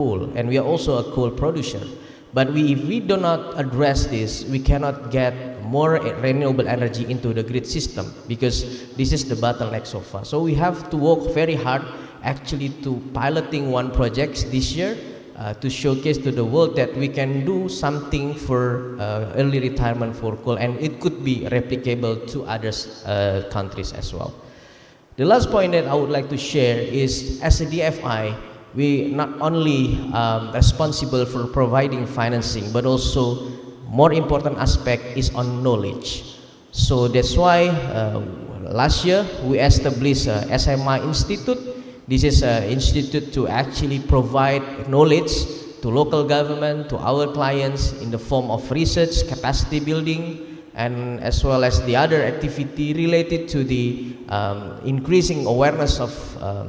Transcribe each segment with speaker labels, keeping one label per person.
Speaker 1: coal, and we are also a coal producer. But if we do not address this, we cannot get more renewable energy into the grid system, because this is the bottleneck so far. So we have to work very hard actually to piloting one project this year to showcase to the world that we can do something for early retirement for coal, and it could be replicable to other countries as well. The last point that I would like to share is, as a DFI, we not only responsible for providing financing, but also more important aspect is on knowledge. So that's why last year we established SMI Institute. This is an institute to actually provide knowledge to local government, to our clients in the form of research, capacity building, and as well as the other activity related to the increasing awareness of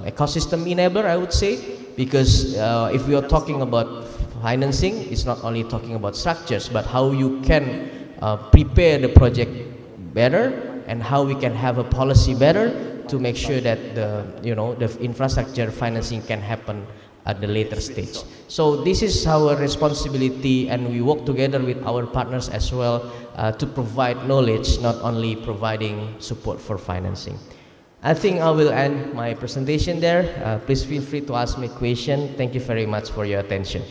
Speaker 1: ecosystem enabler, I would say, because if we are talking about financing, it's not only talking about structures, but how you can prepare the project better, and how we can have a policy better to make sure that the infrastructure financing can happen at the later stage. So this is our responsibility, and we work together with our partners as well to provide knowledge, not only providing support for financing. I think I will end my presentation there. Please feel free to ask me a question. Thank you very much for your attention.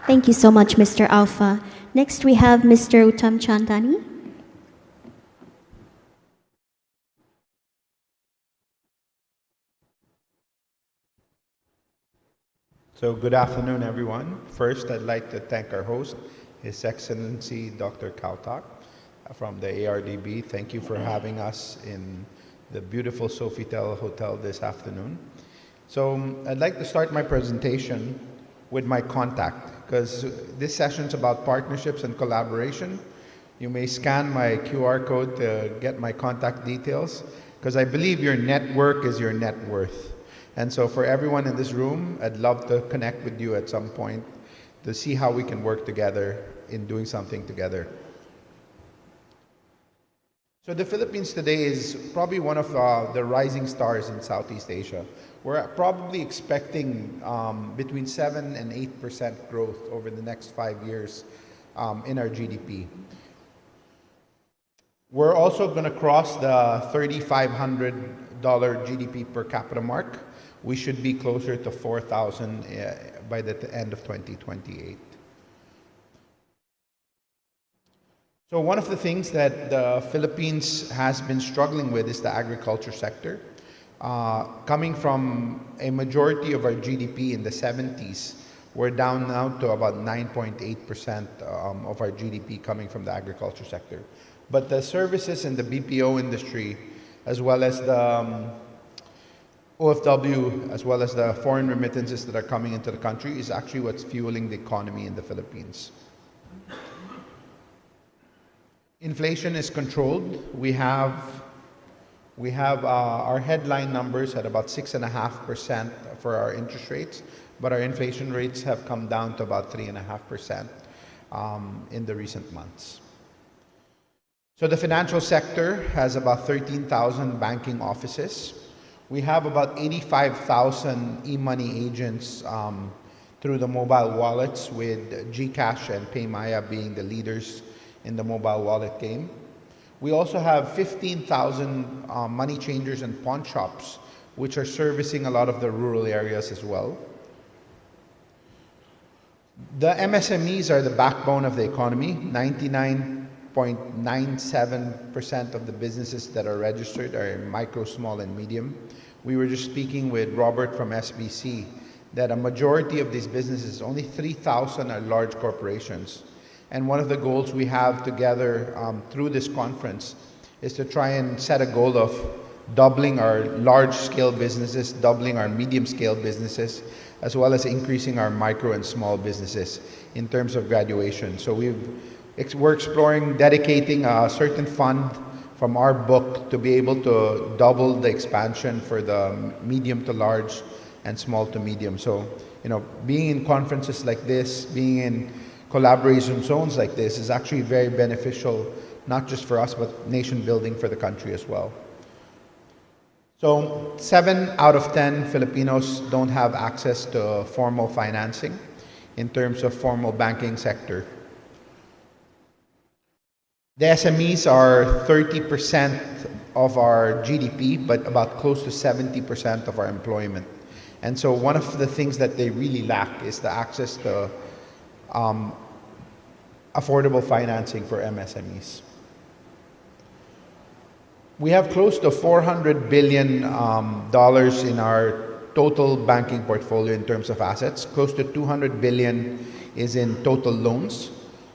Speaker 2: Thank you so much, Mr. Alpha. Next, we have Mr. Uttam Chandani.
Speaker 3: So good afternoon, everyone. First, I'd like to thank our host, His Excellency Dr. Kautak from the Ardb. Thank you for having us in the beautiful Sofitel Hotel this afternoon. So I'd like to start my presentation with my contact, because this session is about partnerships and collaboration. You may scan my QR code to get my contact details, because I believe your network is your net worth. And so for everyone in this room, I'd love to connect with you at some point to see how we can work together in doing something together. So the Philippines today is probably one of the rising stars in Southeast Asia. We're probably expecting between 7 and 8% growth over the next 5 years in our GDP. We're also going to cross the $3,500 GDP per capita mark. We should be closer to 4,000 by the end of 2028. So one of the things that the Philippines has been struggling with is the agriculture sector. Coming from a majority of our GDP in the 70s, we're down now to about 9.8% of our GDP coming from the agriculture sector. But the services in the BPO industry, as well as the OFW, as well as the foreign remittances that are coming into the country, is actually what's fueling the economy in the Philippines. Inflation is controlled. We have our headline numbers at about 6.5% for our interest rates, but our inflation rates have come down to about 3.5% in the recent months. So the financial sector has about 13,000 banking offices. We have about 85,000 e-money agents through the mobile wallets, with GCash and PayMaya being the leaders in the mobile wallet game. We also have 15,000 money changers and pawn shops, which are servicing a lot of the rural areas as well. The MSMEs are the backbone of the economy. 99.97% of the businesses that are registered are micro, small, and medium. We were just speaking with Robert from SBC that a majority of these businesses, only 3,000 are large corporations. And one of the goals we have together through this conference is to try and set a goal of doubling our large-scale businesses, doubling our medium-scale businesses, as well as increasing our micro and small businesses in terms of graduation. So we're exploring dedicating a certain fund from our book to be able to double the expansion for the medium to large and small to medium. So, being in conferences like this, being in collaboration zones like this is actually very beneficial, not just for us, but nation building for the country as well. So 7 out of 10 Filipinos don't have access to formal financing in terms of formal banking sector. The SMEs are 30% of our GDP, but about close to 70% of our employment. And so one of the things that they really lack is the access to affordable financing for MSMEs. We have close to $400 billion in our total banking portfolio in terms of assets. Close to $200 billion is in total loans.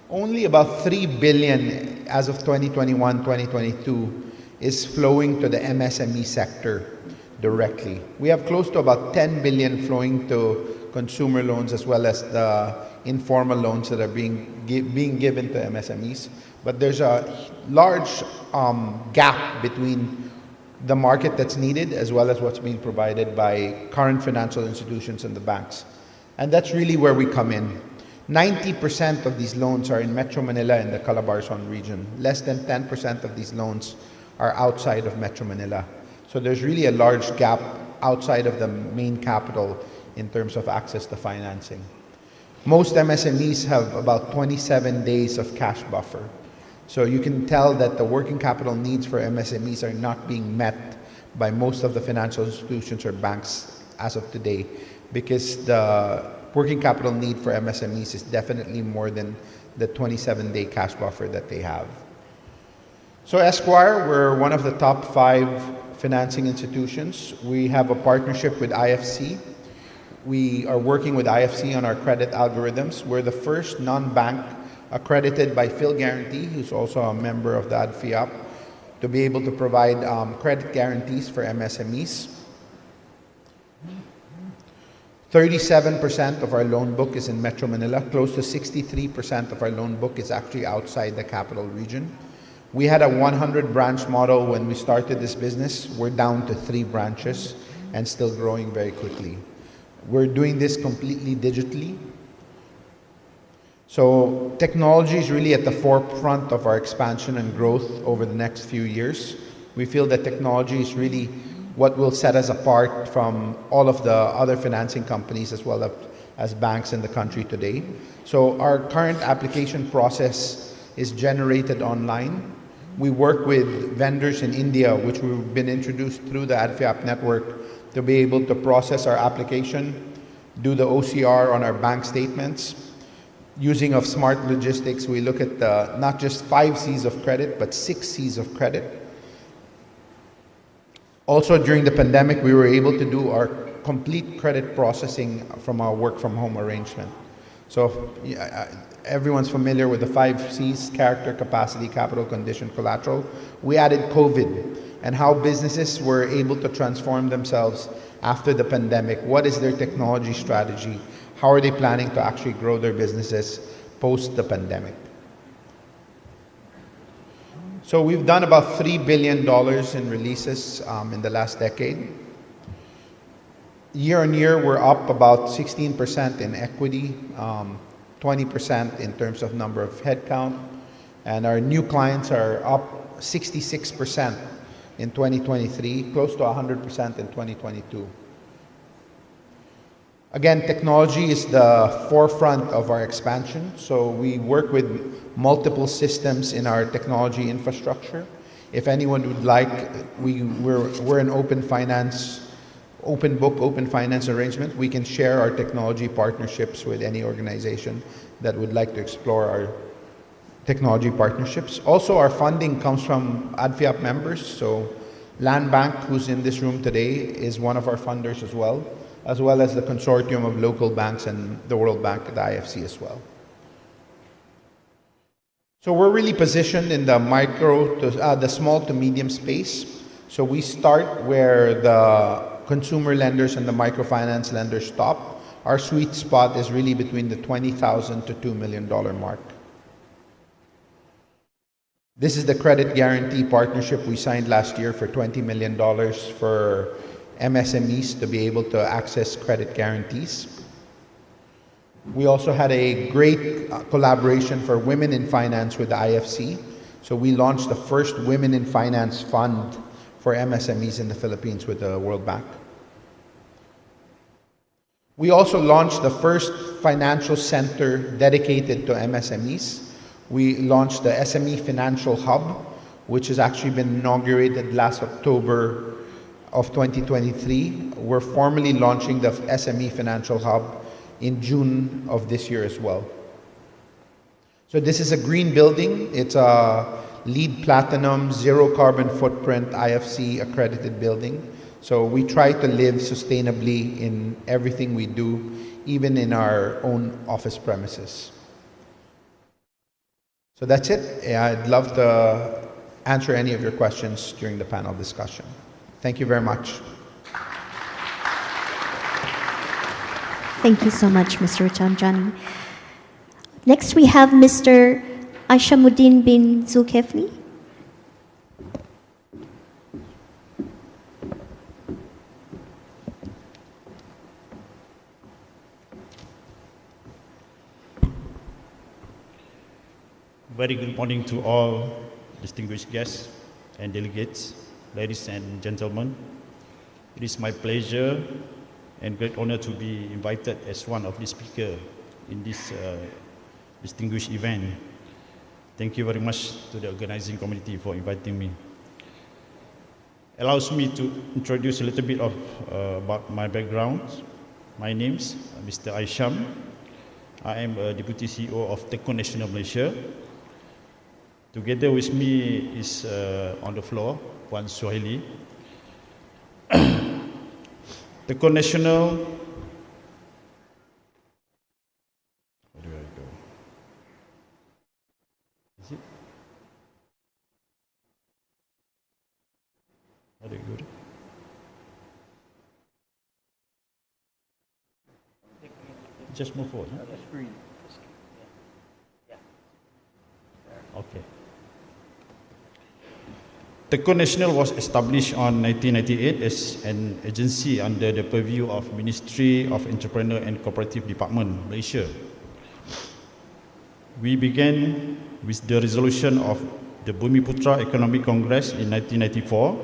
Speaker 3: Only about $3 billion as of 2021-2022 is flowing to the MSME sector directly. We have close to about $10 billion flowing to consumer loans as well as the informal loans that are being given to MSMEs. But there's a large gap between the market that's needed as well as what's being provided by current financial institutions and the banks. And that's really where we come in. 90% of these loans are in Metro Manila and the Calabarzon region. Less than 10% of these loans are outside of Metro Manila. So there's really a large gap outside of the main capital in terms of access to financing. Most MSMEs have about 27 days of cash buffer. So you can tell that the working capital needs for MSMEs are not being met by most of the financial institutions or banks as of today, because the working capital need for MSMEs is definitely more than the 27-day cash buffer that they have. So Esquire, we're one of the top 5 financing institutions. We have a partnership with IFC. We are working with IFC on our credit algorithms. We're the first non-bank accredited by Phil Guarantee, who's also a member of the ADFIAP, to be able to provide credit guarantees for MSMEs. 37% of our loan book is in Metro Manila. Close to 63% of our loan book is actually outside the capital region. We had a 100 branch model when we started this business. We're down to 3 branches and still growing very quickly. We're doing this completely digitally. So technology is really at the forefront of our expansion and growth over the next few years. We feel that technology is really what will set us apart from all of the other financing companies as well as banks in the country today. So our current application process is generated online. We work with vendors in India, which we've been introduced through the ADFIAP network, to be able to process our application, do the OCR on our bank statements. Using of smart logistics, we look at not just 5 C's of credit, but 6 C's of credit. Also, during the pandemic, we were able to do our complete credit processing from our work from home arrangement. So everyone's familiar with the 5 C's: character, capacity, capital, condition, collateral. We added COVID and how businesses were able to transform themselves after the pandemic. What is their technology strategy? How are they planning to actually grow their businesses post the pandemic? So we've done about $3 billion in releases in the last decade. Year on year, we're up about 16% in equity, 20% in terms of number of headcount, and our new clients are up 66% in 2023, close to 100% in 2022. Again, technology is the forefront of our expansion, so we work with multiple systems in our technology infrastructure. If anyone would like, we're an open book, open finance arrangement. We can share our technology partnerships with any organization that would like to explore our technology partnerships. Also, our funding comes from ADFIAP members, so Land Bank, who's in this room today, is one of our funders as well as the consortium of local banks and the World Bank, the IFC as well. So we're really positioned in the the small to medium space. So we start where the consumer lenders and the microfinance lenders stop. Our sweet spot is really between the $20,000 to $2 million mark. This is the credit guarantee partnership we signed last year for $20 million for MSMEs to be able to access credit guarantees. We also had a great collaboration for women in finance with the IFC. So we launched the first Women in Finance Fund for MSMEs in the Philippines with the World Bank. We also launched the first financial center dedicated to MSMEs. We launched the SME Financial Hub, which has actually been inaugurated last October of 2023. We're formally launching the SME Financial Hub in June of this year as well. So this is a green building. It's a LEED Platinum, zero carbon footprint, IFC accredited building. So we try to live sustainably in everything we do, even in our own office premises. So that's it. I'd love to answer any of your questions during the panel discussion. Thank you very much.
Speaker 2: Thank you so much, Mr. Chanjani. Next, we have Mr. Aishamuddin bin Zulkifli.
Speaker 4: Very good morning to all distinguished guests and delegates, ladies and gentlemen. It is my pleasure and great honor to be invited as one of the speakers in this distinguished event. Thank you very much to the organizing committee for inviting me. Allows me to introduce a little bit of about my background. My name is Mr. Aisham. I am a Deputy CEO of Tekun Nasional Malaysia. Together with me is on the floor, Puan Suhaili. Tekun Nasional. Where do I go? Is it? How do you go? Just move forward. Huh? Okay. Tekun Nasional was established on 1998 as an agency under the purview of Ministry of Entrepreneur and Cooperative Department, Malaysia. We began with the resolution of the Bumiputra Economic Congress in 1994,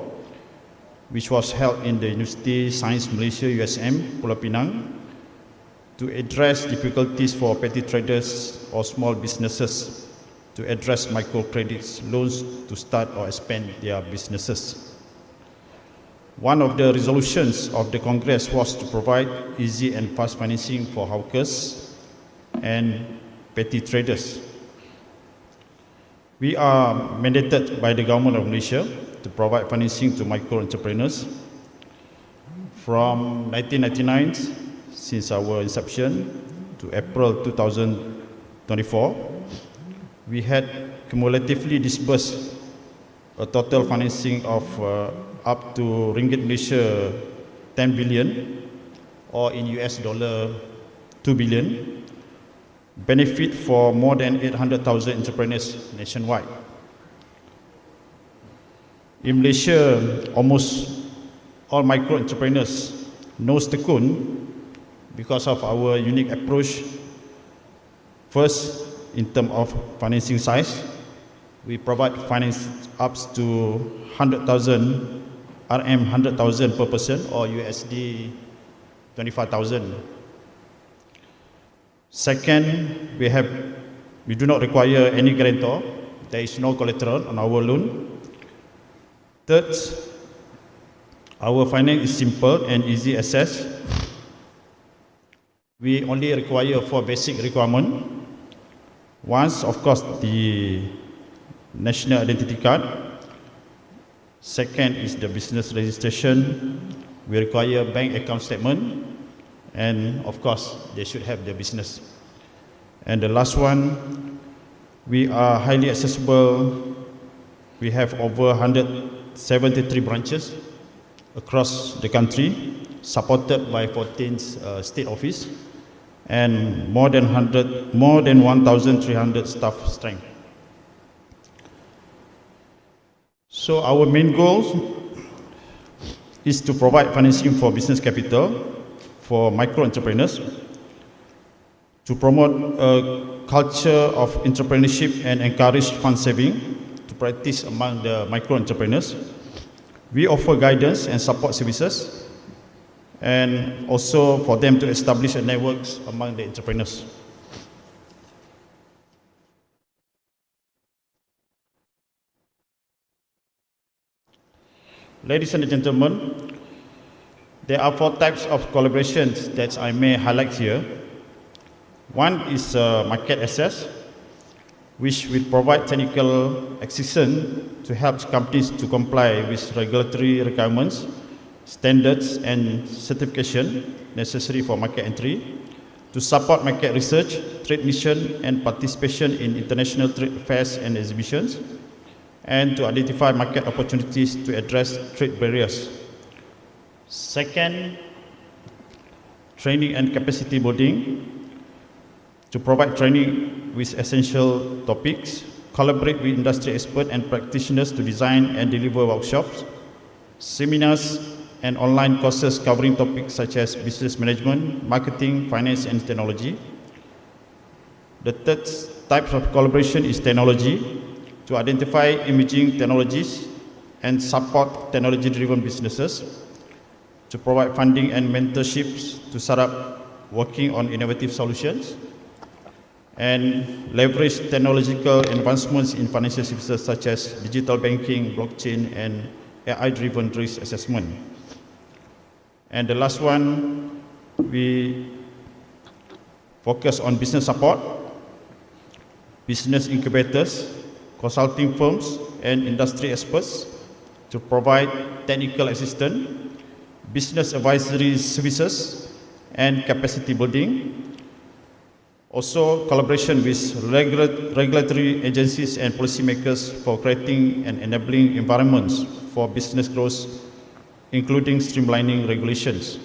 Speaker 4: which was held in the University Science Malaysia USM, Pulau Pinang, to address difficulties for petty traders or small businesses to address microcredits loans to start or expand their businesses. One of the resolutions of the Congress was to provide easy and fast financing for hawkers and petty traders. We are mandated by the Government of Malaysia to provide financing to micro entrepreneurs. From 1999, since our inception, to April 2024, we had cumulatively disbursed a total financing of up to Ringgit Malaysia 10 billion, or in US dollar 2 billion, benefit for more than 800,000 entrepreneurs nationwide. In Malaysia, almost all micro entrepreneurs know Tekun because of our unique approach. First, in terms of financing size, we provide finance up to 100,000 RM, 100,000 per person, or USD 25,000. Second, we do not require any guarantor. There is no collateral on our loan. Third, our finance is simple and easy access. We only require 4 basic requirements. One, of course, the national identity card. Second is the business registration. We require bank account statement, and of course, they should have their business. And the last one, we are highly accessible. We have over 173 branches across the country, supported by 14 state office, and more than 1,300 staff strength. So our main goal is to provide financing for business capital for micro entrepreneurs, to promote a culture of entrepreneurship and encourage fund saving to practice among the micro entrepreneurs, We offer guidance and support services, and also for them to establish a network among the entrepreneurs. Ladies and gentlemen, there are 4 types of collaborations that I may highlight here. One is market access, which will provide technical assistance to help companies to comply with regulatory requirements, standards and certification necessary for market entry, to support market research, trade mission and participation in international trade fairs and exhibitions, and to identify market opportunities to address trade barriers. Second, training and capacity building, to provide training with essential topics, collaborate with industry experts and practitioners to design and deliver workshops, seminars and online courses covering topics such as business management, marketing, finance and technology. The third type of collaboration is technology, to identify emerging technologies and support technology-driven businesses, to provide funding and mentorships to start up working on innovative solutions, and leverage technological advancements in financial services such as digital banking, blockchain, and AI-driven risk assessment. And the last one, we focus on business support, business incubators, consulting firms, and industry experts to provide technical assistance, business advisory services, and capacity building. Also, collaboration with regulatory agencies and policymakers for creating and enabling environments for business growth, including streamlining regulations.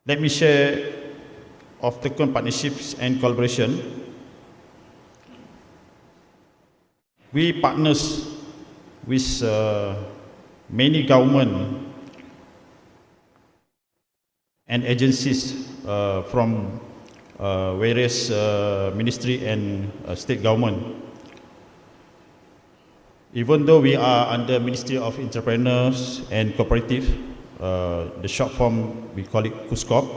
Speaker 4: Let me share of the current partnerships and collaboration. We partners with many government and agencies from various ministry and state government. Even though we are under Ministry of Entrepreneurs and Cooperative, the short form we call it KUSCOP,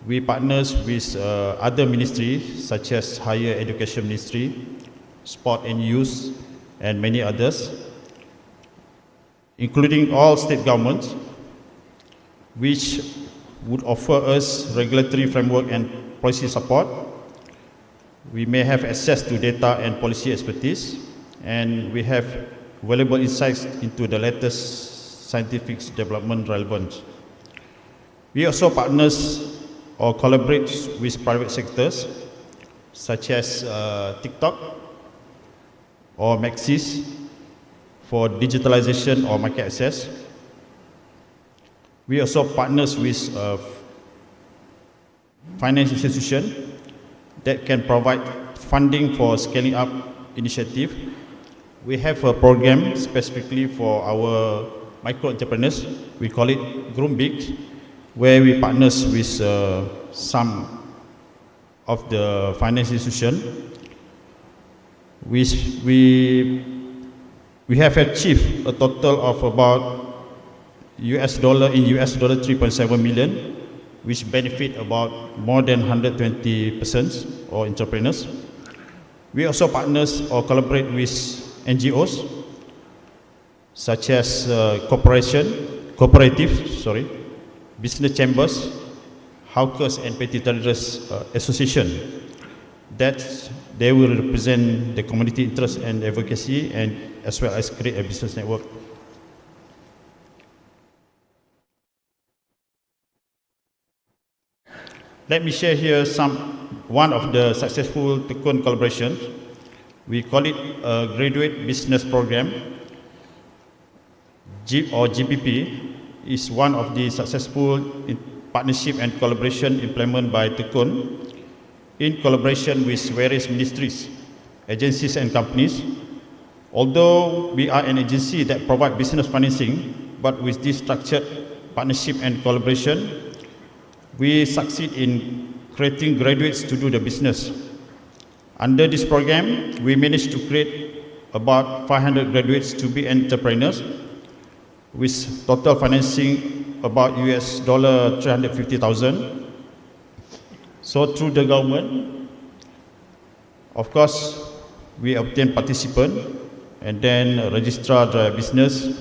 Speaker 4: we partners with other ministries such as Higher Education Ministry, Sport and Youth, and many others, including all state governments, which would offer us regulatory framework and policy support. We may have access to data and policy expertise, and we have valuable insights into the latest scientific development relevance. We also partners or collaborate with private sectors such as TikTok or Maxis for digitalization or market access. We also partners with finance institutions that can provide funding for scaling up initiative. We have a program specifically for our micro entrepreneurs. We call it Groom Big, where we partners with some of the finance institutions. We have achieved a total of about US dollar 3.7 million, which benefit about more than 120 persons or entrepreneurs. We also partners or collaborate with NGOs such as business chambers, hawkers and petty traders association, that they will represent the community interest and advocacy, and as well as create a business network. Let me share here one of the successful Tekun collaborations. We call it a graduate business program. GBP is one of the successful partnership and collaboration implemented by Tekun in collaboration with various ministries, agencies and companies. Although we are an agency that provide business financing, but with this structured partnership and collaboration, we succeed in creating graduates to do the business. Under this program, we managed to create about 500 graduates to be entrepreneurs with total financing about US dollar 350,000. So through the government, of course, we obtain participant and then registrar the business.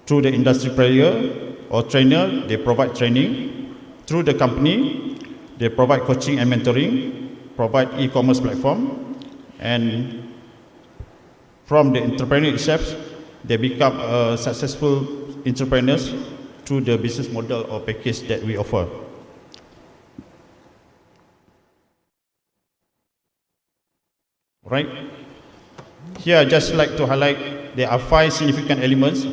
Speaker 4: Through the industry player or trainer, they provide training. Through the company, they provide coaching and mentoring, provide e-commerce platform, and from the entrepreneur itself, they become successful entrepreneurs through the business model or package that we offer. Right? Here, I just like to highlight there are 5 significant elements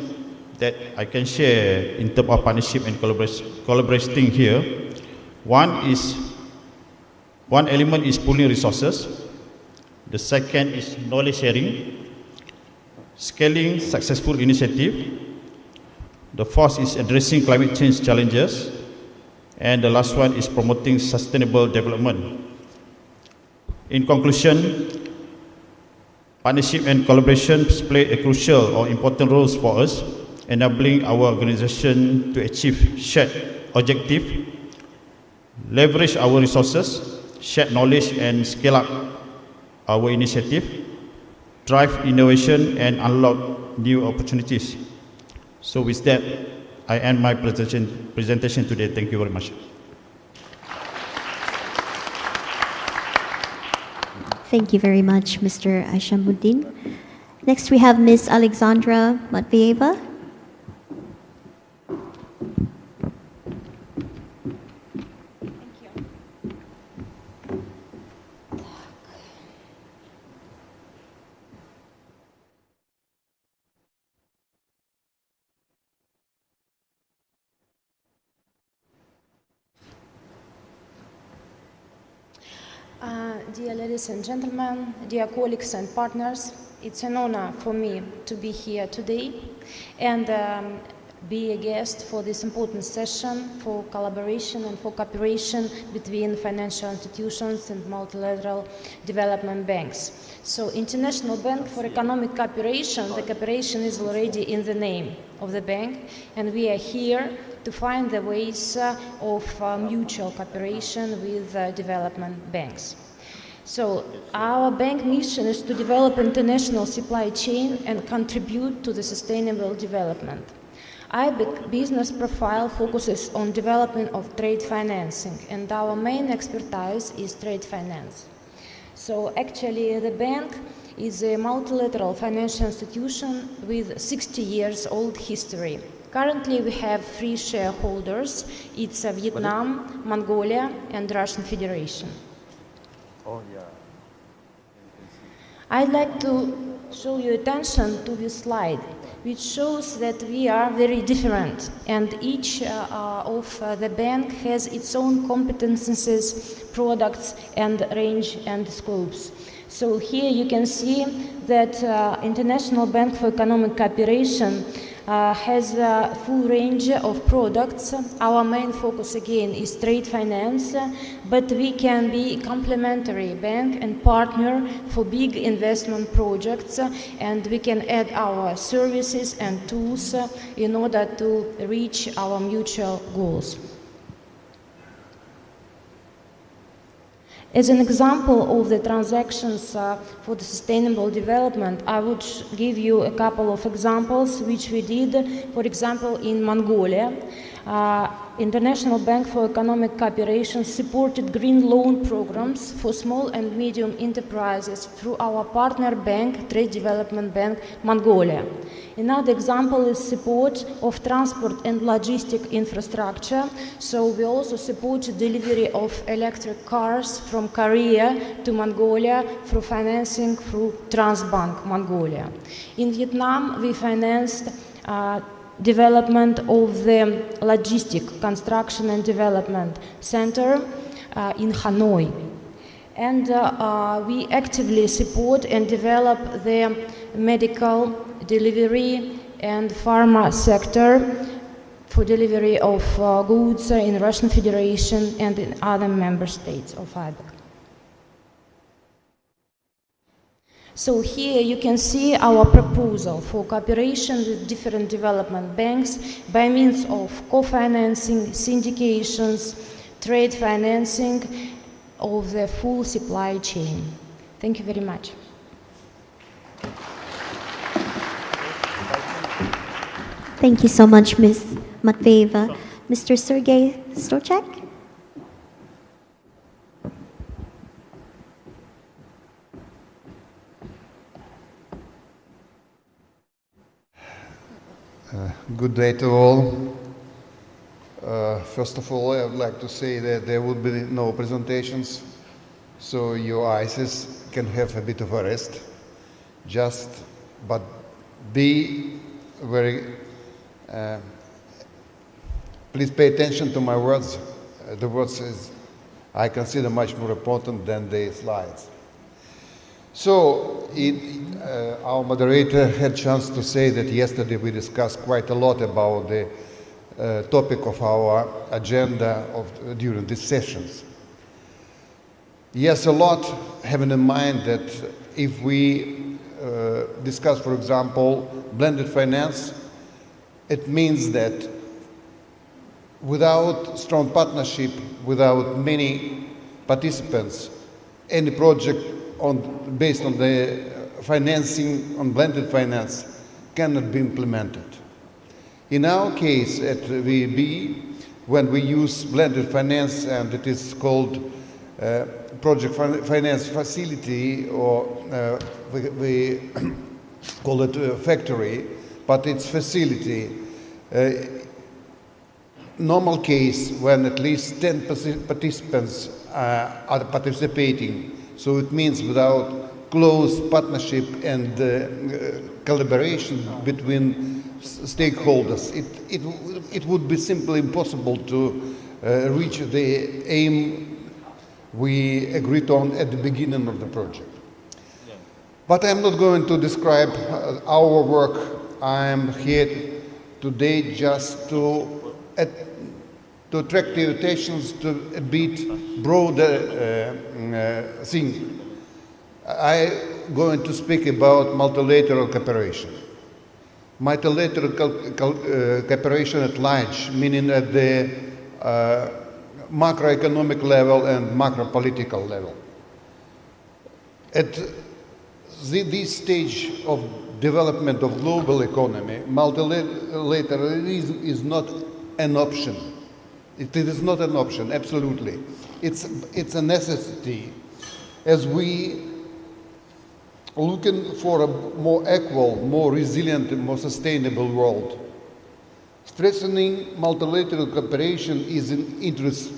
Speaker 4: that I can share in terms of partnership and collaborating here. One element is pooling resources. The second is knowledge sharing, scaling successful initiative. The fourth is addressing climate change challenges. And the last one is promoting sustainable development. In conclusion, partnership and collaboration play a crucial or important roles for us, enabling our organization to achieve shared objective, leverage our resources, share knowledge and scale up our initiative, drive innovation and unlock new opportunities. So with that, I end my presentation today. Thank you very much.
Speaker 2: Thank you very much, Mr. Aishamuddin. Next, we have Ms. Alexandra Matvieva.
Speaker 5: Dear ladies and gentlemen, dear colleagues and partners, it's an honor for me to be here today and be a guest for this important session for collaboration and for cooperation between financial institutions and multilateral development banks. So International Bank for Economic Cooperation, the cooperation is already in the name of the bank, and we are here to find the ways of mutual cooperation with development banks. So our bank mission is to develop international supply chain and contribute to the sustainable development. Our business profile focuses on development of trade financing, and our main expertise is trade finance. So actually the bank is a multilateral financial institution with 60 years old history. Currently we have 3 shareholders. It's Vietnam, Mongolia and Russian Federation. I'd like to show your attention to this slide, which shows that we are very different, and each of the bank has its own competences, products and range and scopes. So here you can see that International Bank for Economic Cooperation has a full range of products. Our main focus again is trade finance, but we can be a complementary bank and partner for big investment projects, and we can add our services and tools in order to reach our mutual goals. As an example of the transactions for the sustainable development, I would give you a couple of examples which we did, for example, in Mongolia. International Bank for Economic Cooperation supported green loan programs for small and medium enterprises through our partner bank, Trade Development Bank, Mongolia. Another example is support of transport and logistic infrastructure. So we also support delivery of electric cars from Korea to Mongolia through financing through Transbank Mongolia. In Vietnam, we financed development of the logistic construction and development center in Hanoi. And we actively support and develop the medical delivery and pharma sector for delivery of goods in Russian Federation and in other member states of IBEC. So here you can see our proposal for cooperation with different development banks by means of co-financing, syndications, trade financing of the full supply chain. Thank you very much.
Speaker 2: Thank you so much, Ms. Matveyeva. Mr. Sergey Stochak?
Speaker 6: Good day to all. First of all, I would like to say that there would be no presentations, so your eyes can have a bit of a rest. But be very, please pay attention to my words. The words I consider much more important than the slides. So, our moderator had a chance to say that yesterday we discussed quite a lot about the topic of our agenda during these sessions. Yes, a lot, having in mind that if we discuss, for example, blended finance, it means that without strong partnership, without many participants, any project based on the financing, on blended finance, cannot be implemented. In our case at VEB, when we use blended finance, and it is called project finance facility, or we call it factory, but it's facility. Normal case when at least 10 participants are participating. So it means without close partnership and collaboration between stakeholders, it would be simply impossible to reach the aim we agreed on at the beginning of the project. Yeah. But I'm not going to describe our work. I'm here today just to attract your attention to a bit broader thing. I'm going to speak about multilateral cooperation. Multilateral cooperation at large, meaning at the macroeconomic level and macro-political level. At this stage of development of global economy, multilateralism is not an option. It is not an option, absolutely. It's a necessity as we are looking for a more equal, more resilient, and more sustainable world. Strengthening multilateral cooperation is in interest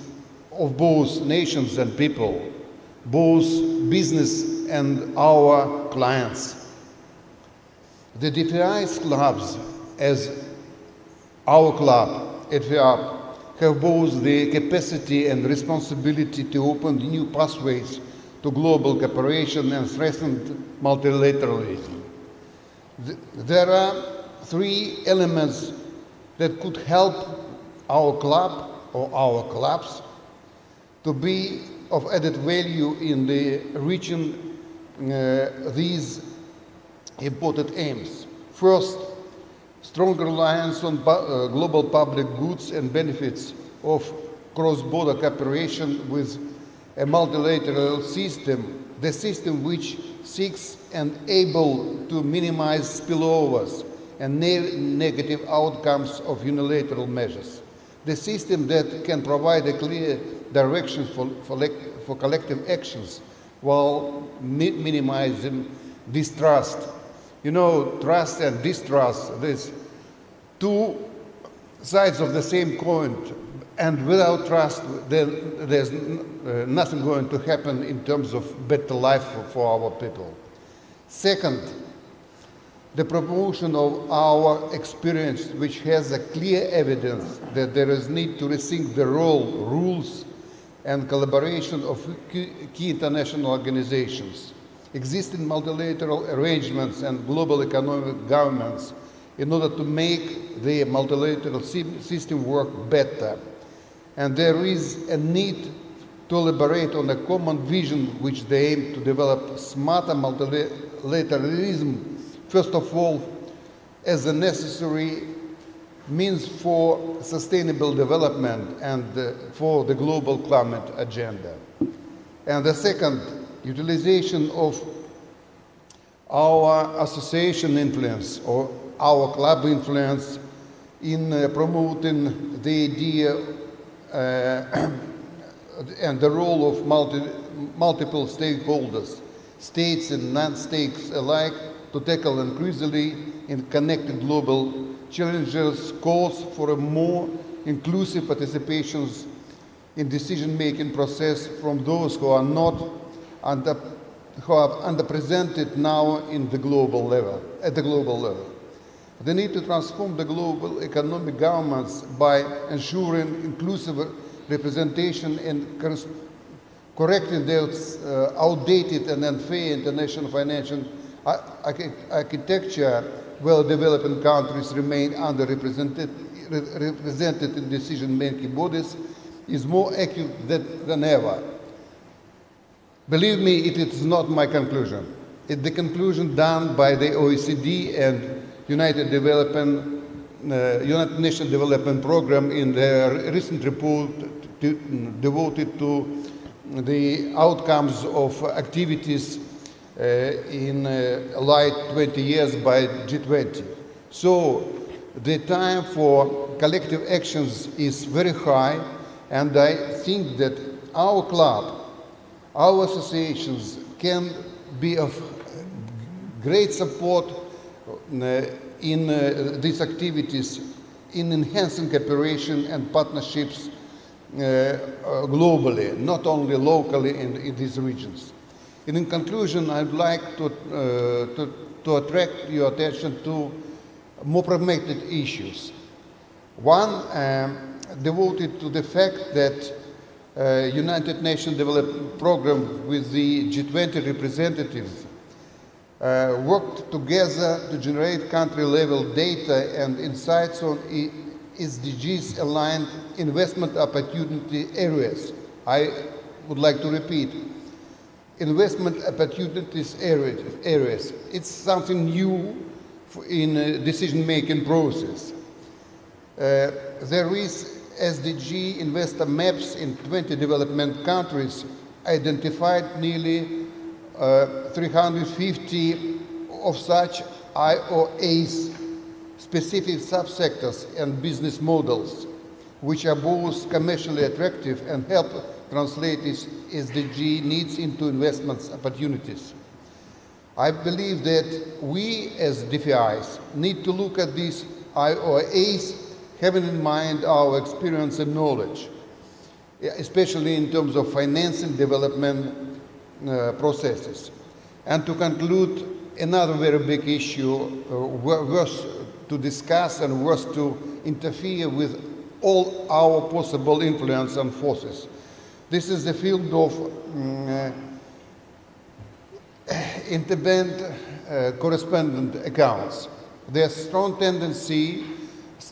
Speaker 6: of both nations and people, both business and our clients. The DFI's clubs, as our club, FIAP, have both the capacity and responsibility to open new pathways to global cooperation and strengthen multilateralism. There are three elements that could help our club or our clubs to be of added value in reaching these important aims. First, strong reliance on global public goods and benefits of cross-border cooperation with a multilateral system, the system which seeks and able to minimize spillovers and negative outcomes of unilateral measures. The system that can provide a clear direction for collective actions while minimizing distrust. You know, trust and distrust, there's two sides of the same coin, and without trust, there's nothing going to happen in terms of better life for our people. Second, the promotion of our experience, which has a clear evidence that there is need to rethink the role, rules, and collaboration of key international organizations, existing multilateral arrangements and global economic governments in order to make the multilateral system work better. And there is a need to elaborate on a common vision which they aim to develop smarter multilateralism, first of all, as a necessary means for sustainable development and for the global climate agenda. And the second, utilization of our association influence or our club influence in promoting the idea and the role of multiple stakeholders, states and non-states alike, to tackle increasingly connected global challenges, calls for a more inclusive participations in decision-making process from those who are not underrepresented now in the global level, at the global level. The need to transform the global economic governments by ensuring inclusive representation and correcting those outdated and unfair international financial architecture where developing countries remain underrepresented in decision-making bodies is more acute than ever. Believe me, it is not my conclusion. It's the conclusion done by the OECD and United Nations Development Program in their recent report devoted to the outcomes of activities in light 20 years by G20. So the time for collective actions is very high, and I think that our club, our associations can be of great support in these activities, in enhancing cooperation and partnerships globally, not only locally in these regions. In conclusion, I'd like to attract your attention to more pragmatic issues. One, devoted to the fact that United Nations Development Program with the G20 representatives worked together to generate country-level data and insights on SDGs aligned investment opportunity areas. I would like to repeat, investment opportunities areas. It's something new in decision-making process. There is SDG investor maps in 20 development countries, identified nearly 350 of such IOAs, specific subsectors and business models, which are both commercially attractive and help translate these SDG needs into investment opportunities. I believe that we as DFIs need to look at these IOAs having in mind our experience and knowledge, especially in terms of financing development processes. And to conclude, another very big issue worth to discuss and worth to interfere with all our possible influence and forces. This is the field of interbank correspondent accounts. There's a strong tendency,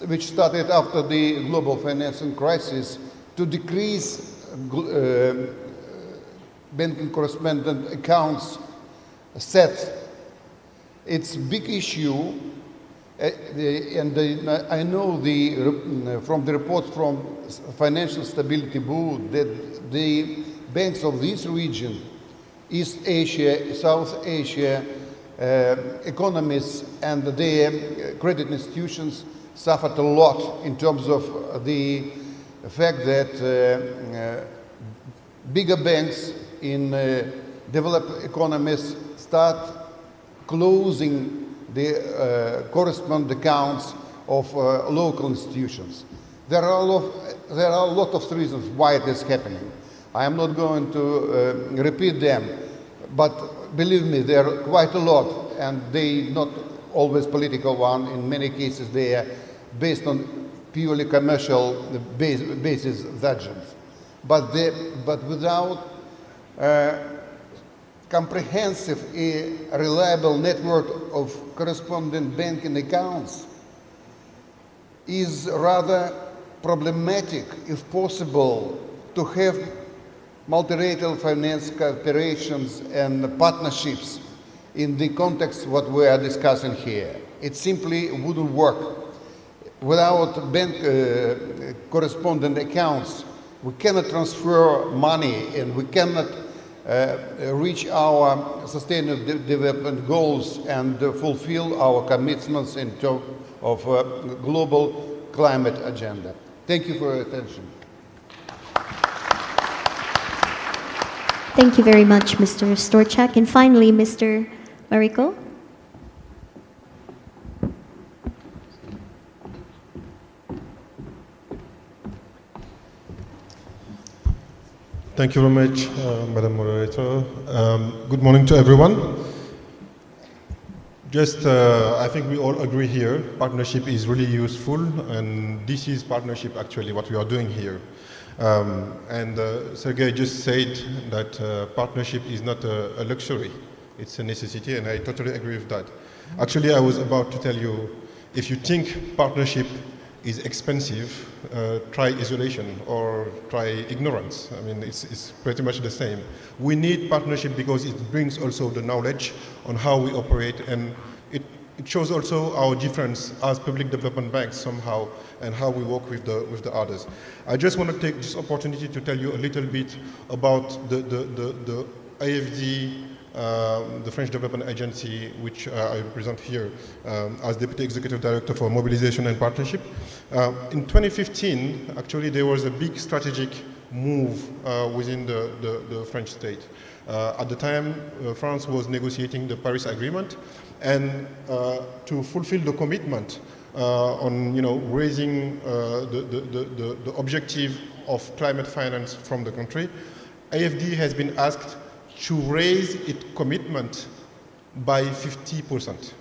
Speaker 6: which started after the global financial crisis, to decrease banking correspondent accounts set. It's a big issue, and I know from the report from Financial Stability Board that the banks of this region, East Asia, South Asia, economies and their credit institutions suffered a lot in terms of the fact that bigger banks in developed economies start closing the correspondent accounts of local institutions. There are a lot of reasons why it is happening. I am not going to repeat them, but believe me, there are quite a lot, and they not always political one. In many cases, they are based on purely commercial basis judgments. But without comprehensive, reliable network of correspondent banking accounts is rather problematic, if possible, to have multilateral finance cooperations and partnerships in the context what we are discussing here. It simply wouldn't work. Without bank correspondent accounts, we cannot transfer money and we cannot reach our sustainable development goals and fulfill our commitments in terms of global climate agenda. Thank you for your attention.
Speaker 2: Thank you very much, Mr. Storchak. And finally, Mr. Mariko.
Speaker 7: Thank you very much, Madam Moderator. Good morning to everyone. I think we all agree here, partnership is really useful, and this is partnership actually what we are doing here. Sergey just said that partnership is not a luxury, it's a necessity, and I totally agree with that. Actually, I was about to tell you, if you think partnership is expensive, try isolation or try ignorance. I mean, it's pretty much the same. We need partnership because it brings also the knowledge on how we operate, and it shows also our difference as public development banks somehow, and how we work with the others. I just want to take this opportunity to tell you a little bit about the AFD, the French Development Agency, which I represent here as Deputy Executive Director for Mobilization and Partnership. In 2015, actually, there was a big strategic move within the French state. At the time, France was negotiating the Paris Agreement, and to fulfill the commitment on raising the objective of climate finance from the country, AFD has been asked to raise its commitment by 50%.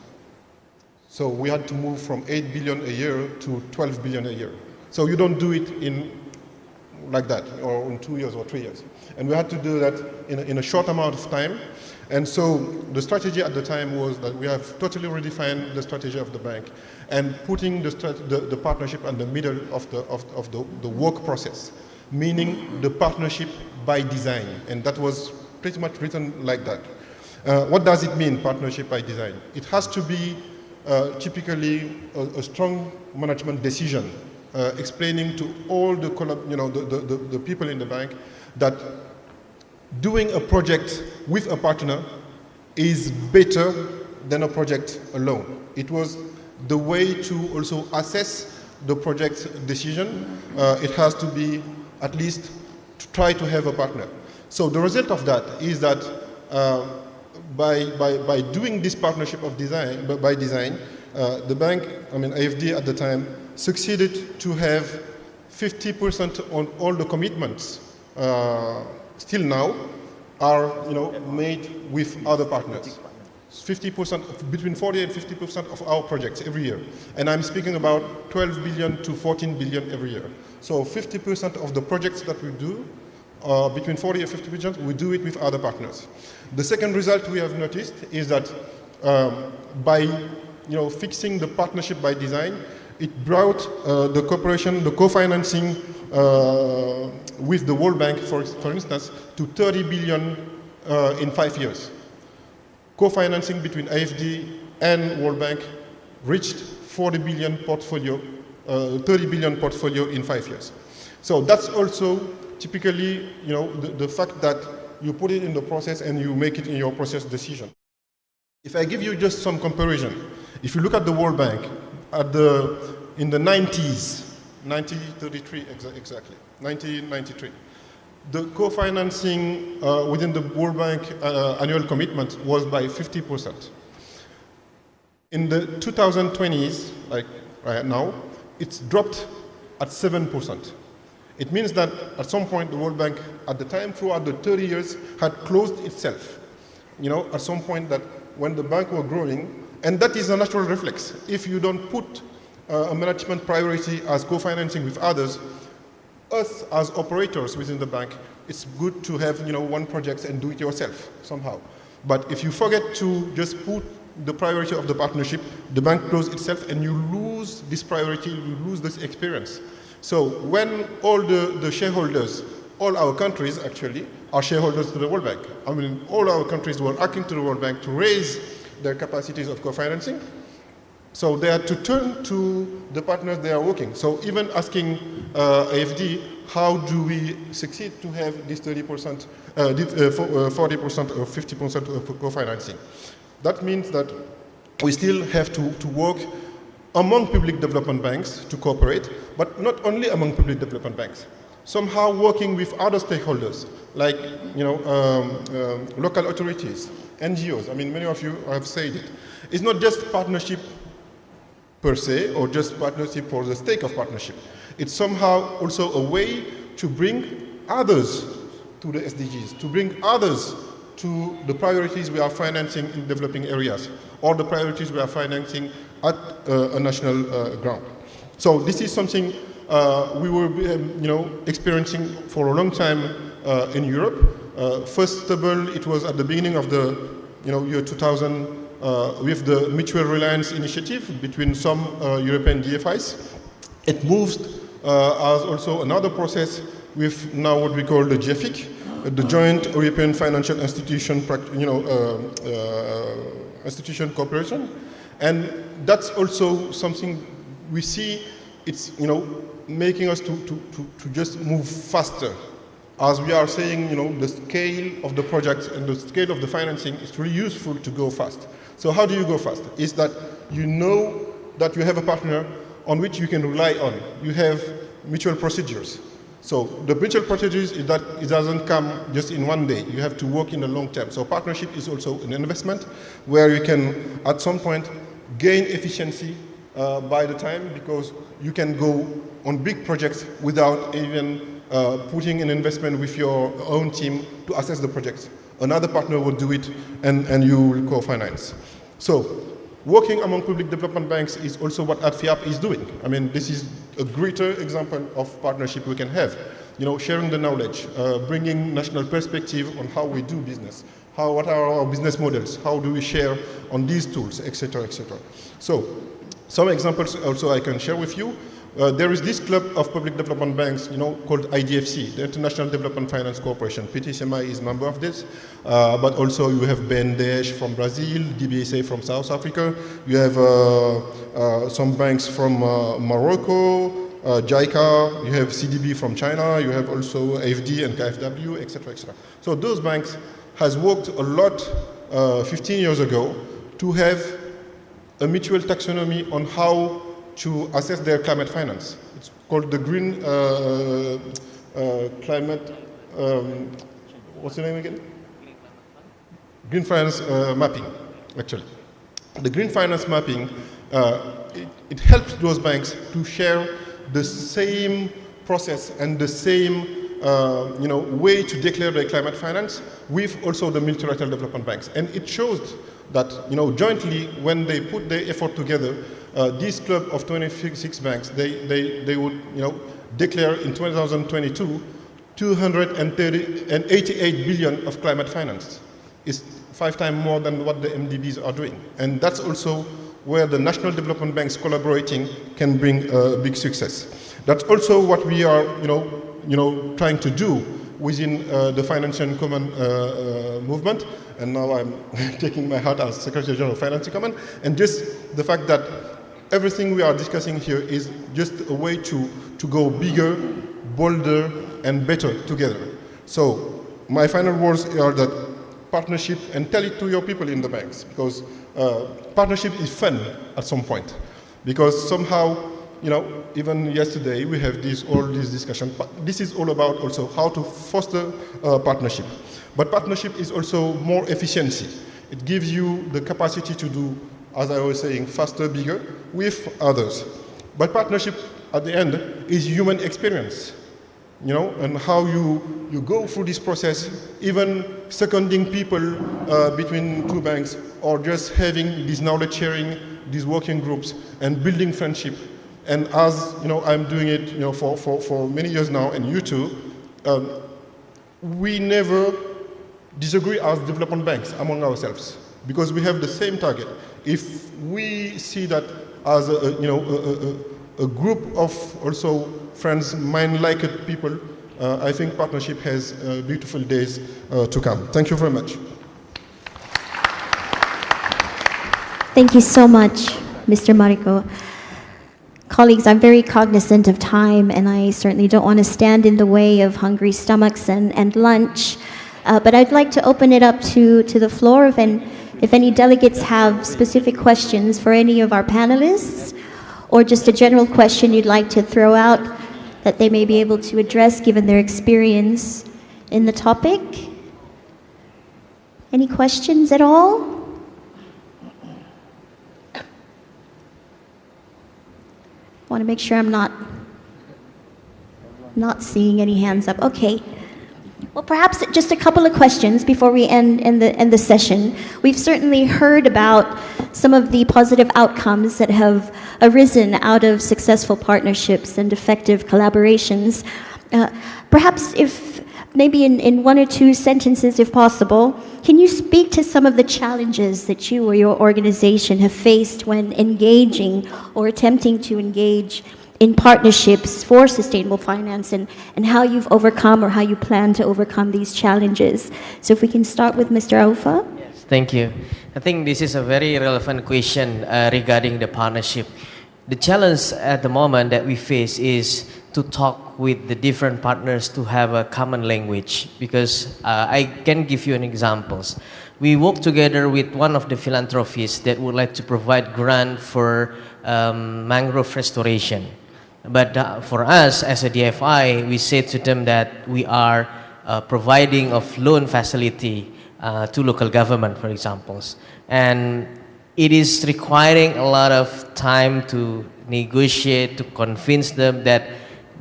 Speaker 7: So we had to move from 8 billion a year to 12 billion a year. So you don't do it in like that, or in 2 years or 3 years. And we had to do that in a short amount of time. And so the strategy at the time was that we have totally redefined the strategy of the bank and putting the partnership in the middle of the work process, meaning the partnership by design. And that was pretty much written like that. What does it mean, partnership by design? It has to be typically a strong management decision, explaining to all the people in the bank that doing a project with a partner is better than a project alone. It was the way to also assess the project decision. It has to be at least to try to have a partner. So the result of that is that by doing this partnership of design, by design, the bank, AFD at the time, succeeded to have 50% on all the commitments still now are made with other partners. 50%, between 40 and 50% of our projects every year. And I'm speaking about 12 billion to 14 billion every year. So 50% of the projects that we do, between 40 and 50%, we do it with other partners. The second result we have noticed is that by fixing the partnership by design, it brought the cooperation, the co-financing with the World Bank, for instance, to 30 billion in 5 years. Co-financing between AFD and World Bank reached 40 billion portfolio, 30 billion portfolio in 5 years. So that's also typically, the fact that you put it in the process and you make it in your process decision. If I give you just some comparison, if you look at the World Bank, in the 90s, 1933 exactly, 1993, the co-financing within the World Bank annual commitment was by 50%. In the 2020s, like right now, it's dropped at 7%. It means that at some point the World Bank, at the time throughout the 30 years, had closed itself. At some point that when the bank was growing, and that is a natural reflex. If you don't put a management priority as co-financing with others, us as operators within the bank, it's good to have one project and do it yourself somehow. But if you forget to just put the priority of the partnership, the bank closes itself and you lose this priority, you lose this experience. So when all the shareholders, all our countries actually, are shareholders to the World Bank. I mean, all our countries were asking to the World Bank to raise their capacities of co-financing. So they had to turn to the partners they are working. So even asking AFD, how do we succeed to have this 30%, 40% or 50% of co-financing? That means that we still have to work among public development banks to cooperate, but not only among public development banks. Somehow working with other stakeholders, like local authorities, NGOs. I mean, many of you have said it. It's not just partnership per se, or just partnership for the sake of partnership. It's somehow also a way to bring others to the SDGs, to bring others to the priorities we are financing in developing areas, or the priorities we are financing at a national ground. So this is something we were experiencing for a long time in Europe. First of all, it was at the beginning of the year 2000 with the Mutual Reliance Initiative between some European DFIs. It moved as also another process with now what we call the GFIC, the Joint European Financial Institution Institution Cooperation. And that's also something we see, it's making us to just move faster. As we are saying, the scale of the project and the scale of the financing is really useful to go fast. So how do you go fast? Is that you know that you have a partner on which you can rely on. You have mutual procedures. So the mutual procedures is that it doesn't come just in one day. You have to work in the long term. So partnership is also an investment where you can, at some point, gain efficiency by the time, because you can go on big projects without even putting an investment with your own team to assess the projects. Another partner will do it, and you will co-finance. So working among public development banks is also what AdFIAP is doing. I mean, this is a greater example of partnership we can have. Sharing the knowledge, bringing national perspective on how we do business, what are our business models, how do we share on these tools, etc., etc. So some examples also I can share with you. There is this club of public development banks, called IDFC, the International Development Finance Corporation. PTCMI is a member of this, but also you have BNDES from Brazil, DBSA from South Africa. You have some banks from Morocco, JICA. You have CDB from China. You have also AFD and KfW, etc., etc. So those banks has worked a lot 15 years ago to have a mutual taxonomy on how to assess their climate finance. It's called the Green Climate, what's the name again? Green Finance Mapping, actually. The Green Finance Mapping, it helps those banks to share the same process and the same way to declare their climate finance with also the multilateral development banks. And it shows that, jointly, when they put their effort together, this club of 26 banks, they would, declare in 2022 288 billion of climate finance. It's 5 times more than what the MDBs are doing. And that's also where the national development banks collaborating can bring big success. That's also what we are, trying to do within the Financial Common movement. And now I'm taking my hat as Secretary General of Financial Common. And just the fact that everything we are discussing here is just a way to go bigger, bolder, and better together. So my final words are that partnership, and tell it to your people in the banks, because partnership is fun at some point. Because somehow, even yesterday we have all this discussion. This is all about also how to foster partnership. But partnership is also more efficiency. It gives you the capacity to do, as I was saying, faster, bigger, with others. But partnership, at the end, is human experience, and how you go through this process, even seconding people between two banks, or just having this knowledge sharing, these working groups, and building friendship. And as, I'm doing it, for many years now, and you too, we never disagree as development banks among ourselves, because we have the same target. If we see that as a group of also friends, mind-like people, I think partnership has beautiful days to come. Thank you very much.
Speaker 2: Thank you so much, Mr. Mariko. Colleagues, I'm very cognizant of time, and I certainly don't want to stand in the way of hungry stomachs and lunch. But I'd like to open it up to the floor if any delegates have specific questions for any of our panelists, or just a general question you'd like to throw out that they may be able to address given their experience in the topic. Any questions at all? I want to make sure I'm not seeing any hands up. Okay. Well, perhaps just a couple of questions before we end the session. We've certainly heard about some of the positive outcomes that have arisen out of successful partnerships and effective collaborations. Perhaps if maybe in one or two sentences, if possible, can you speak to some of the challenges that you or your organization have faced when engaging or attempting to engage in partnerships for sustainable finance, and how you've overcome or how you plan to overcome these challenges? So if we can start with Mr. Aufa.
Speaker 1: Yes, thank you. I think this is a very relevant question regarding the partnership. The challenge at the moment that we face is to talk with the different partners to have a common language, because I can give you an examples. We work together with one of the philanthropists that would like to provide grant for mangrove restoration. But for us as a DFI, we say to them that we are providing of loan facility to local government, for example. And it is requiring a lot of time to negotiate, to convince them that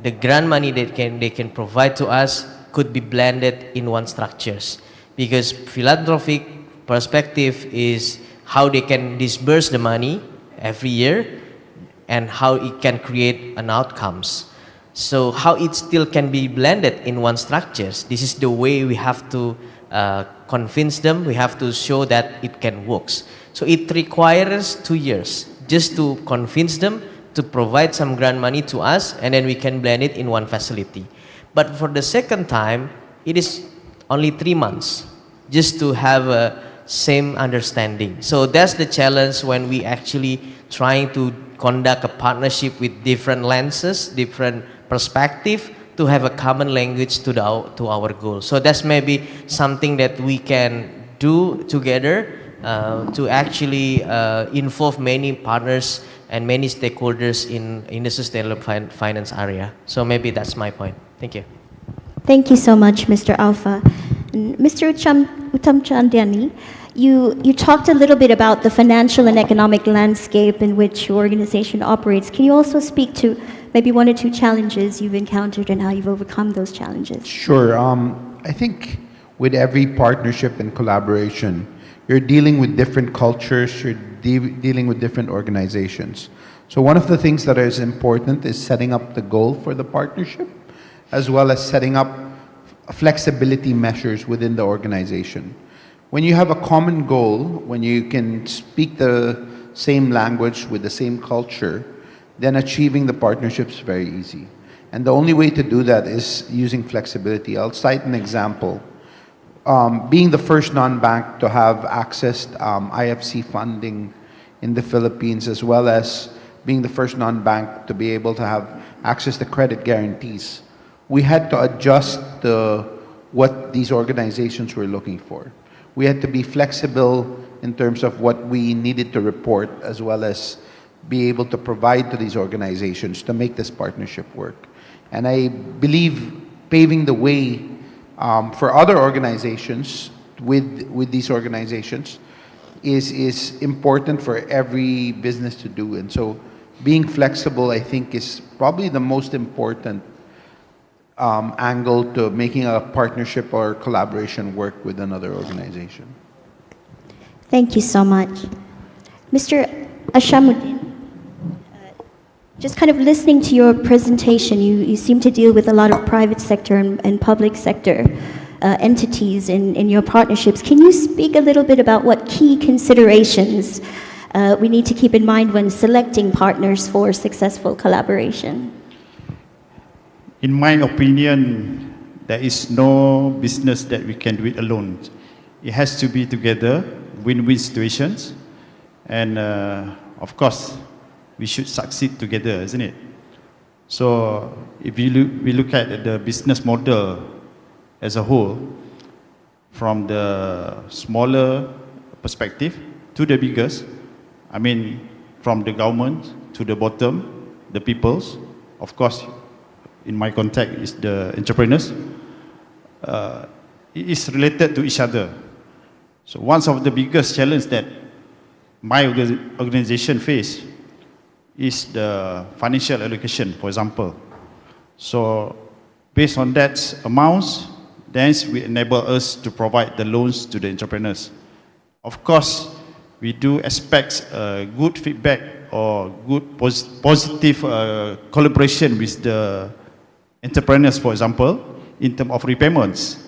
Speaker 1: the grant money that they can provide to us could be blended in one structures. Because philanthropic perspective is how they can disburse the money every year and how it can create an outcomes. So how it still can be blended in one structures. This is the way we have to convince them. We have to show that it can work. So it requires 2 years just to convince them to provide some grant money to us, and then we can blend it in one facility. But for the second time, it is only 3 months just to have a same understanding. So that's the challenge when we actually trying to conduct a partnership with different lenses, different perspective, to have a common language to our goal. So that's maybe something that we can do together to actually involve many partners and many stakeholders in the sustainable finance area. So maybe that's my point. Thank you.
Speaker 2: Thank you so much, Mr. Alpha. Mr. Uttam Chandiani, you talked a little bit about the financial and economic landscape in which your organization operates. Can you also speak to maybe one or two challenges you've encountered and how you've overcome those challenges?
Speaker 3: Sure. I think with every partnership and collaboration, you're dealing with different cultures, you're dealing with different organizations. So one of the things that is important is setting up the goal for the partnership, as well as setting up flexibility measures within the organization. When you have a common goal, when you can speak the same language with the same culture, then achieving the partnership is very easy. And the only way to do that is using flexibility. I'll cite an example. Being the first non-bank to have accessed IFC funding in the Philippines, as well as being the first non-bank to be able to have access to credit guarantees, we had to adjust what these organizations were looking for. We had to be flexible in terms of what we needed to report, as well as be able to provide to these organizations to make this partnership work. And I believe paving the way for other organizations with these organizations is important for every business to do. And so being flexible, I think, is probably the most important angle to making a partnership or collaboration work with another organization.
Speaker 2: Thank you so much. Mr. Ashamuddin, just kind of listening to your presentation, you seem to deal with a lot of private sector and public sector entities in your partnerships. Can you speak a little bit about what key considerations we need to keep in mind when selecting partners for successful collaboration?
Speaker 4: In my opinion, there is no business that we can do it alone. It has to be together, win-win situations. And of course, we should succeed together, isn't it? So if we look at the business model as a whole, from the smaller perspective to the biggest, I mean, from the government to the bottom, the peoples, of course, in my context is the entrepreneurs, it is related to each other. So one of the biggest challenges that my organization face is the financial allocation, for example. So based on that amounts, then we enable us to provide the loans to the entrepreneurs. Of course, we do expect good feedback or good positive collaboration with the entrepreneurs, for example, in terms of repayments.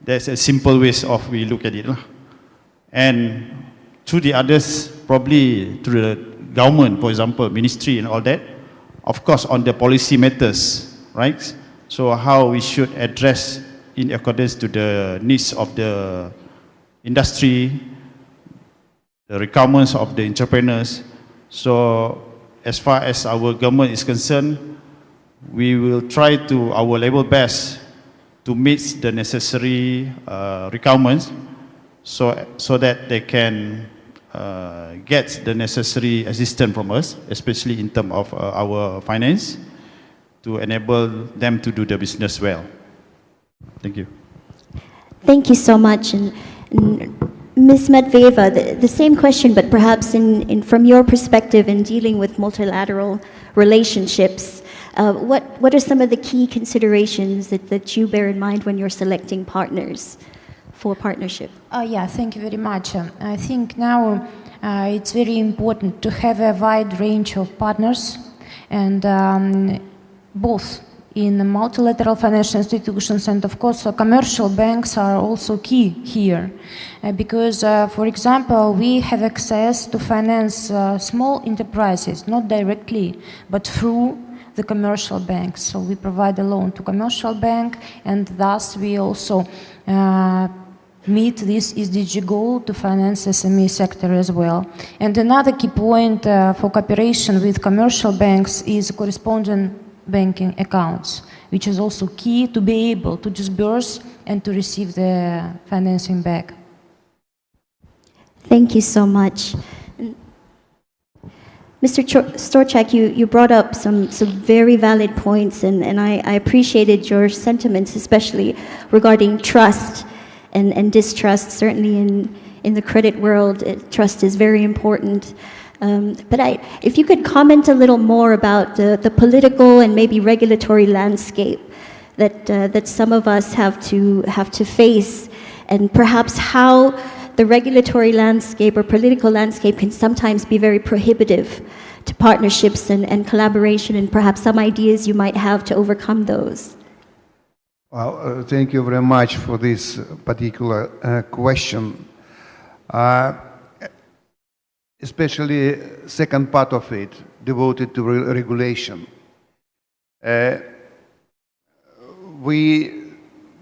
Speaker 4: That's a simple way of we look at it. And to the others, probably to the government, for example, ministry and all that, of course, on the policy matters, right? So how we should address in accordance to the needs of the industry, the requirements of the entrepreneurs. So as far as our government is concerned, we will try to our level best to meet the necessary requirements so that they can get the necessary assistance from us, especially in terms of our finance, to enable them to do the business well. Thank you.
Speaker 2: Thank you so much. And Ms. Medvedeva, the same question, but perhaps from your perspective in dealing with multilateral relationships, what are some of the key considerations that you bear in mind when you're selecting partners for partnership?
Speaker 5: Yeah, thank you very much. I think now it's very important to have a wide range of partners, and both in multilateral financial institutions and, of course, commercial banks are also key here. Because, for example, we have access to finance small enterprises, not directly, but through the commercial banks. So we provide a loan to commercial bank, and thus we also meet this SDG goal to finance SME sector as well. And another key point for cooperation with commercial banks is correspondent banking accounts, which is also key to be able to disburse and to receive the financing back.
Speaker 2: Thank you so much. Mr. Storchak, you brought up some very valid points, and I appreciated your sentiments, especially regarding trust and distrust. Certainly in the credit world, trust is very important. But if you could comment a little more about the political and maybe regulatory landscape that some of us have to face, and perhaps how the regulatory landscape or political landscape can sometimes be very prohibitive to partnerships and collaboration, and perhaps some ideas you might have to overcome those.
Speaker 6: Well, thank you very much for this particular question. Especially second part of it, devoted to regulation. We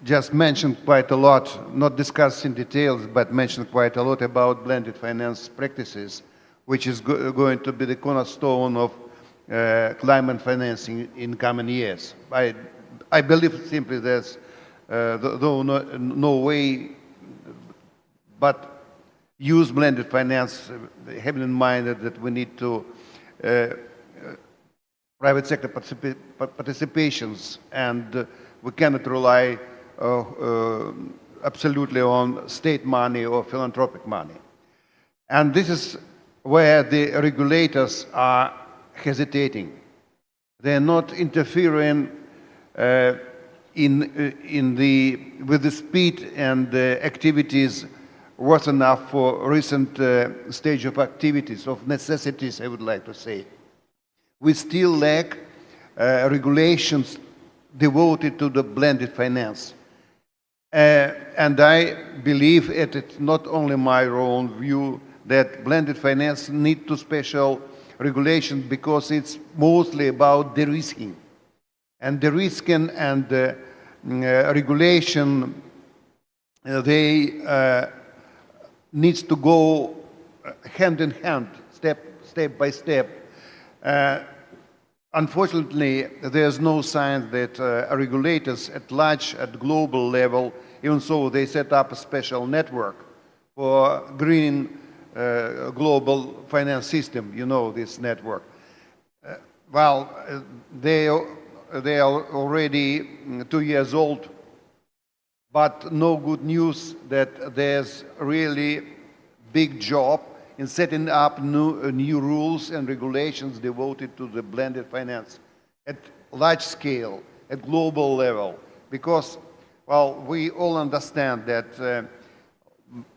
Speaker 6: just mentioned quite a lot, not discussed in details, but mentioned quite a lot about blended finance practices, which is going to be the cornerstone of climate financing in coming years. I believe simply there's no way but use blended finance, having in mind that we need to private sector participations, and we cannot rely absolutely on state money or philanthropic money. And this is where the regulators are hesitating. They're not interfering with the speed and the activities worth enough for recent stage of activities, of necessities, I would like to say. We still lack regulations devoted to the blended finance. And I believe it's not only my own view that blended finance need to special regulations, because it's mostly about de-risking. And de-risking and regulation, they needs to go hand in hand, step by step. Unfortunately, there's no sign that regulators at large, at global level, even so they set up a special network for green global finance system. You know this network. They are already 2 years old, but no good news that there's really big job in setting up new rules and regulations devoted to the blended finance at large scale, at global level. Because, well, we all understand that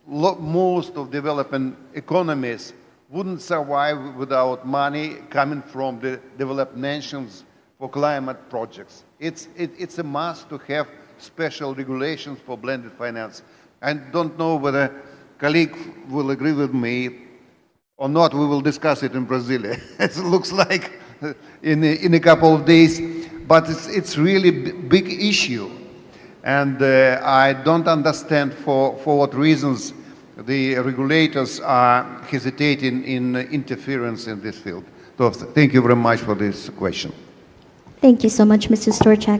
Speaker 6: most of developing economies wouldn't survive without money coming from the developed nations for climate projects. It's a must to have special regulations for blended finance. I don't know whether colleague will agree with me or not. We will discuss it in Brazil. It looks like in a couple of days, but it's really big issue. And I don't understand for what reasons the regulators are hesitating in interference in this field. So thank you very much for this question.
Speaker 2: Thank you so much, Mr. Storchak.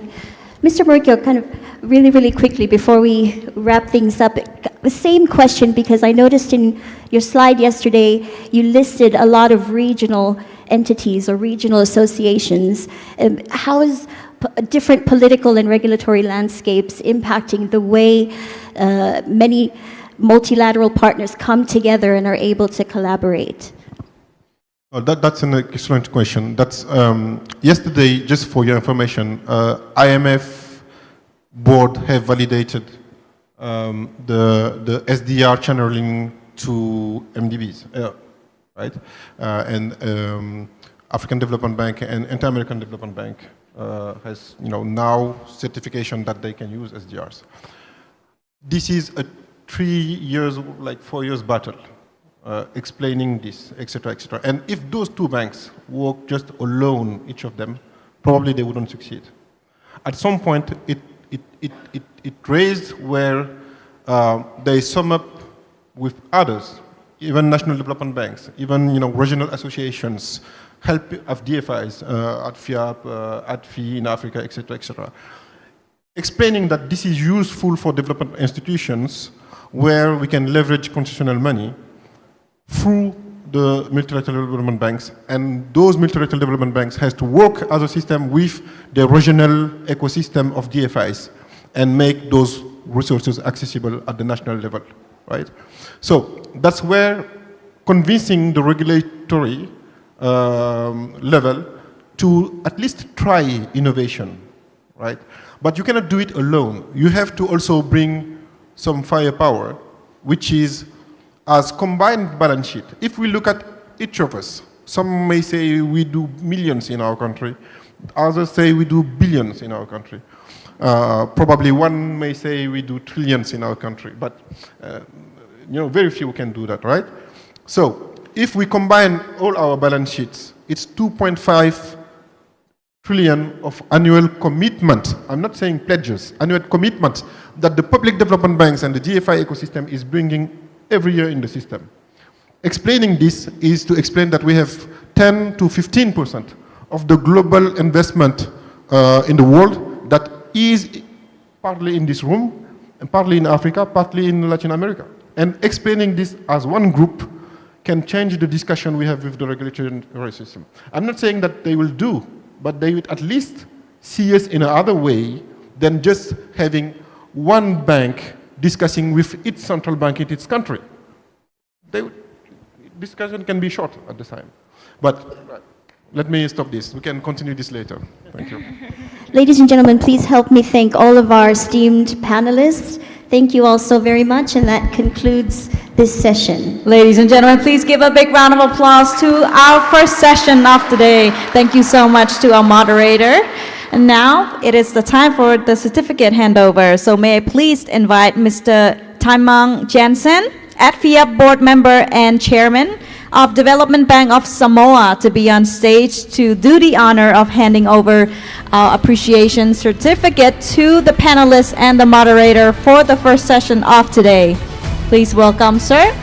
Speaker 2: Mr. Murkio, kind of really quickly before we wrap things up, the same question, because I noticed in your slide yesterday, you listed a lot of regional entities or regional associations. How is different political and regulatory landscapes impacting the way many multilateral partners come together and are able to collaborate?
Speaker 7: Oh, that's an excellent question. That's yesterday, just for your information, IMF board have validated the SDR channeling to MDBs, right? And African Development Bank and Inter-American Development Bank has, now certification that they can use SDRs. This is a 4 years battle. Explaining this, etc., etc. And if those two banks work just alone, each of them, probably they wouldn't succeed. At some point, it raised where they sum up with others, even national development banks, even regional associations, help of DFIs, ADFIAP, ADFI in Africa, etc., etc. Explaining that this is useful for development institutions where we can leverage concessional money through the multilateral development banks, and those multilateral development banks has to work as a system with the regional ecosystem of DFIs and make those resources accessible at the national level, right? So that's where convincing the regulatory level to at least try innovation, right? But you cannot do it alone. You have to also bring some firepower, which is as combined balance sheet. If we look at each of us, some may say we do millions in our country, others say we do billions in our country. Probably one may say we do trillions in our country, but very few can do that, right? So if we combine all our balance sheets, it's 2.5 trillion of annual commitment. I'm not saying pledges, annual commitment that the public development banks and the DFI ecosystem is bringing every year in the system. Explaining this is to explain that we have 10 to 15% of the global investment in the world that is partly in this room, and partly in Africa, partly in Latin America. And explaining this as one group can change the discussion we have with the regulatory system. I'm not saying that they will do, but they would at least see us in another way than just having one bank discussing with its central bank in its country. Discussion can be short at the time. But let me stop this. We can continue this later. Thank you.
Speaker 2: Ladies and gentlemen, please help me thank all of our esteemed panelists. Thank you all so very much, and that concludes this session.
Speaker 8: Ladies and gentlemen, please give a big round of applause to our first session of today. Thank you so much to our moderator. And now it is the time for the certificate handover. So may I please invite Mr. Taimang Jansen, ADFIAP board member and chairman, of Development Bank of Samoa to be on stage to do the honor of handing over our appreciation certificate to the panelists and the moderator for the first session of today. Please welcome, sir.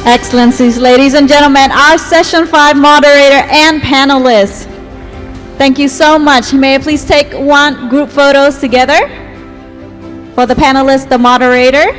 Speaker 8: Excellencies, ladies and gentlemen, our Session 5 moderator and panelists. Thank you so much. May I please take one group photos together? For the panelists, the moderator.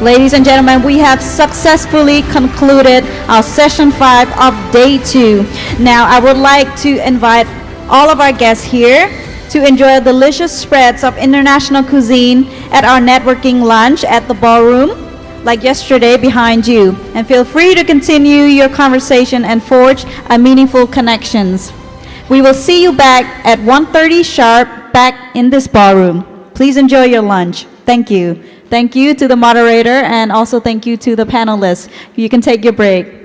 Speaker 8: Ladies and gentlemen, we have successfully concluded our Session 5 of Day 2. Now, I would like to invite all of our guests here to enjoy delicious spreads of international cuisine at our networking lunch at the ballroom, like yesterday behind you. And feel free to continue your conversation and forge meaningful connections. We will see you back at 1:30 sharp back in this ballroom. Please enjoy your lunch. Thank you. Thank you to the moderator and also thank you to the panelists. You can take your break.